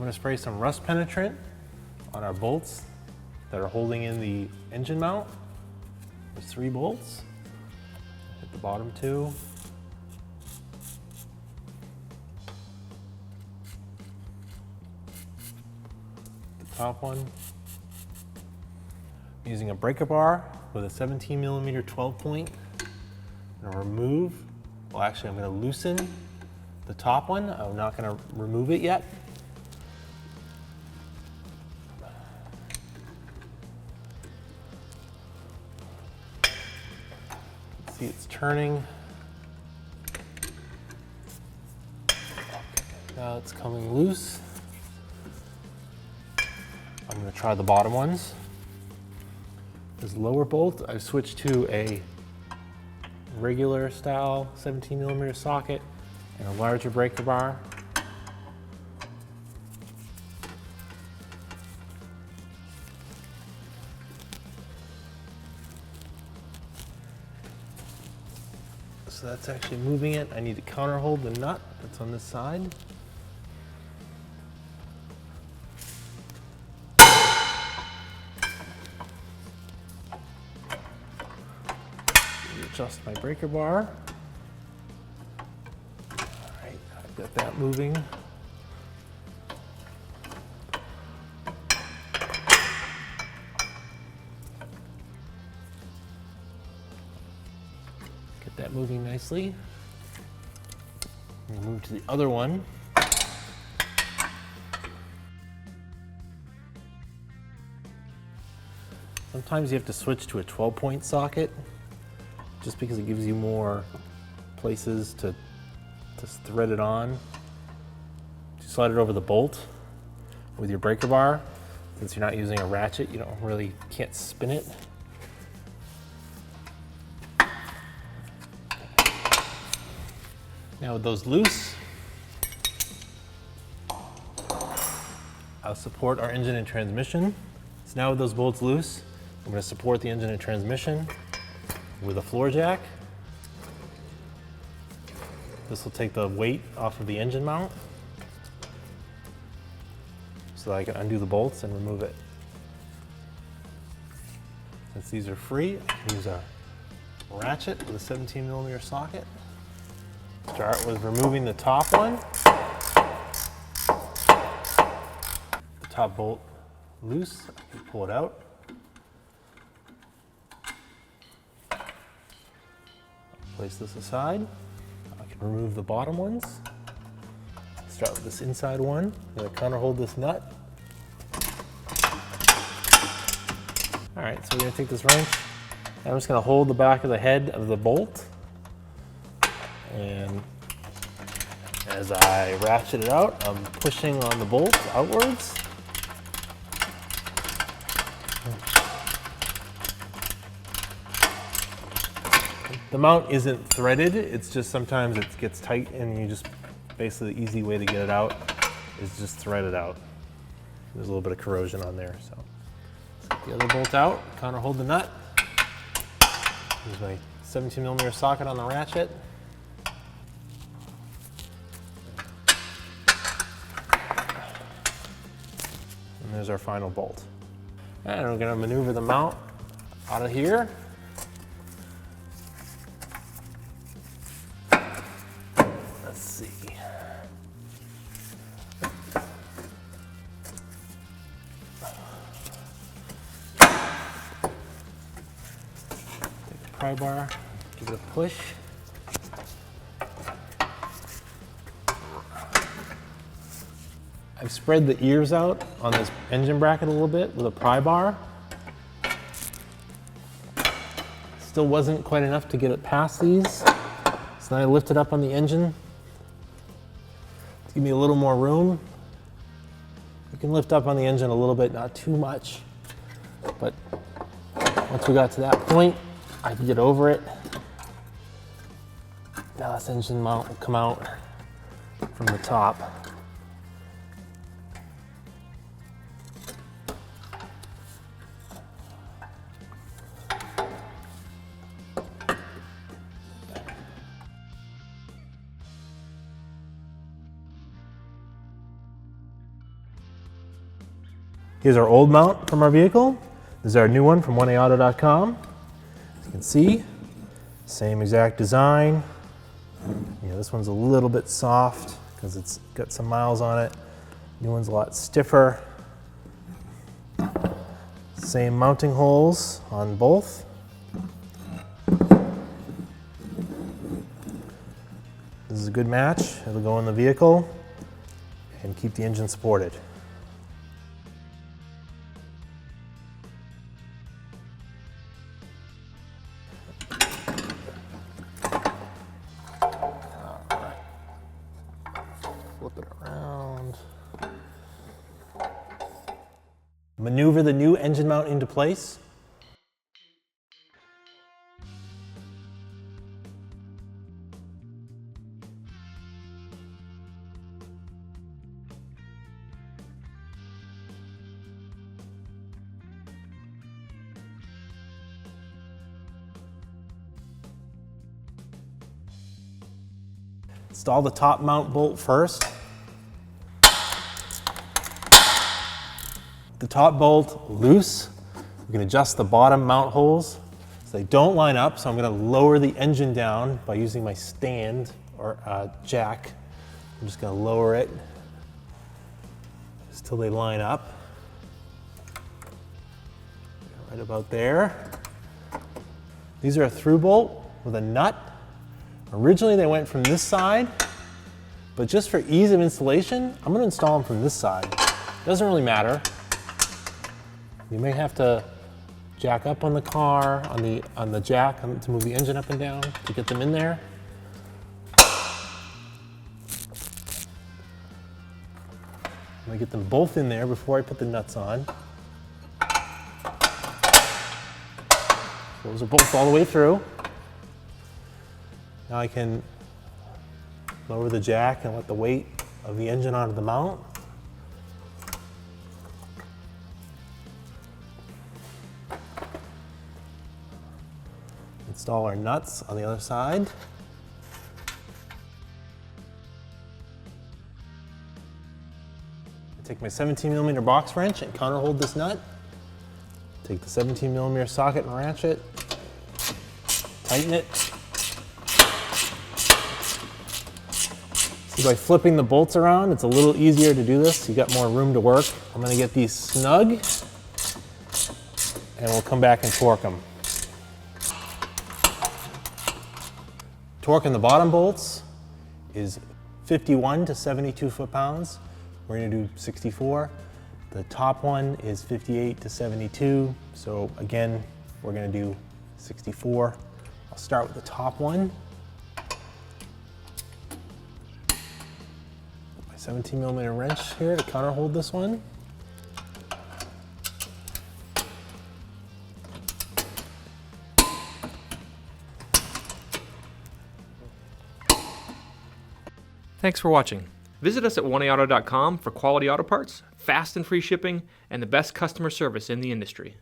going to spray some rust penetrant on our bolts that are holding in the engine mount. There's 3 bolts. Hit the bottom 2. The top one. I'm using a breaker bar with a 17mm 12 point. I'm going to remove, well actually I'm going to loosen the top one. I'm not going to remove it yet. See, it's turning. Now it's coming loose. I'm going to try the bottom ones. This lower bolt, I've switched to a regular style 17mm socket and a larger breaker bar. So that's actually moving it. I need to counter hold the nut that's on this side. Adjust my breaker bar. All right, I've got that moving. Get that moving nicely. I'm gonna move to the other one. Sometimes you have to switch to a 12-point socket, just because it gives you more places to thread it on. You slide it over the bolt with your breaker bar. Since you're not using a ratchet, you can't spin it. Now with those loose, I'll support our engine and transmission. So now with those bolts loose, I'm going to support the engine and transmission with a floor jack. This will take the weight off of the engine mount so that I can undo the bolts and remove it. Since these are free, I can use a ratchet with a 17mm socket. Start with removing the top one. The top bolt loose, I can pull it out. Place this aside. I can remove the bottom ones. Start with this inside one. I'm going to counter hold this nut. All right, so we're going to take this wrench. I'm just going to hold the back of the head of the bolt. And as I ratchet it out, I'm pushing on the bolt outwards. The mount isn't threaded, it's just sometimes it gets tight and you just, basically the easy way to get it out is just thread it out. There's a little bit of corrosion on there, so. Let's get the other bolt out, counter hold the nut. Use my 17mm socket on the ratchet. And there's our final bolt. And we're gonna maneuver the mount out of here. Let's see. Take the pry bar, give it a push. I've spread the ears out on this engine bracket a little bit with a pry bar. Still wasn't quite enough to get it past these. So then I lifted up on the engine to give me a little more room. You can lift up on the engine a little bit, not too much. But once we got to that point, I could get over it. Now this engine mount will come out from the top. Here's our old mount from our vehicle. This is our new one from 1aauto.com. As you can see, same exact design. This one's a little bit soft because it's got some miles on it. New one's a lot stiffer. Same mounting holes on both. This is a good match. It'll go in the vehicle and keep the engine supported. Flip it around. Maneuver the new engine mount into place. Install the top mount bolt first. The top bolt loose. We can adjust the bottom mount holes so they don't line up. So I'm going to lower the engine down by using my stand or jack. I'm just going to lower it just till they line up. Right about there. These are a through bolt with a nut. Originally they went from this side, but just for ease of installation, I'm going to install them from this side. Doesn't really matter. You may have to jack up on the car, on the jack to move the engine up and down to get them in there. I'm going to get them both in there before I put the nuts on. Those are both all the way through. Now I can lower the jack and let the weight of the engine onto the mount. Install our nuts on the other side. Take my 17mm box wrench and counter hold this nut. Take the 17mm socket and ratchet, tighten it. See, by flipping the bolts around, it's a little easier to do this. You got more room to work. I'm going to get these snug, and we'll come back and torque them. Torque in the bottom bolts is 51 to 72 foot-pounds. We're going to do 64. The top one is 58 to 72. So again, we're going to do 64. I'll start with the top one. My 17mm wrench here to counter hold this one. Thanks for watching. Visit us at oneauto.com for quality auto parts, fast and free shipping, and the best customer service in the industry.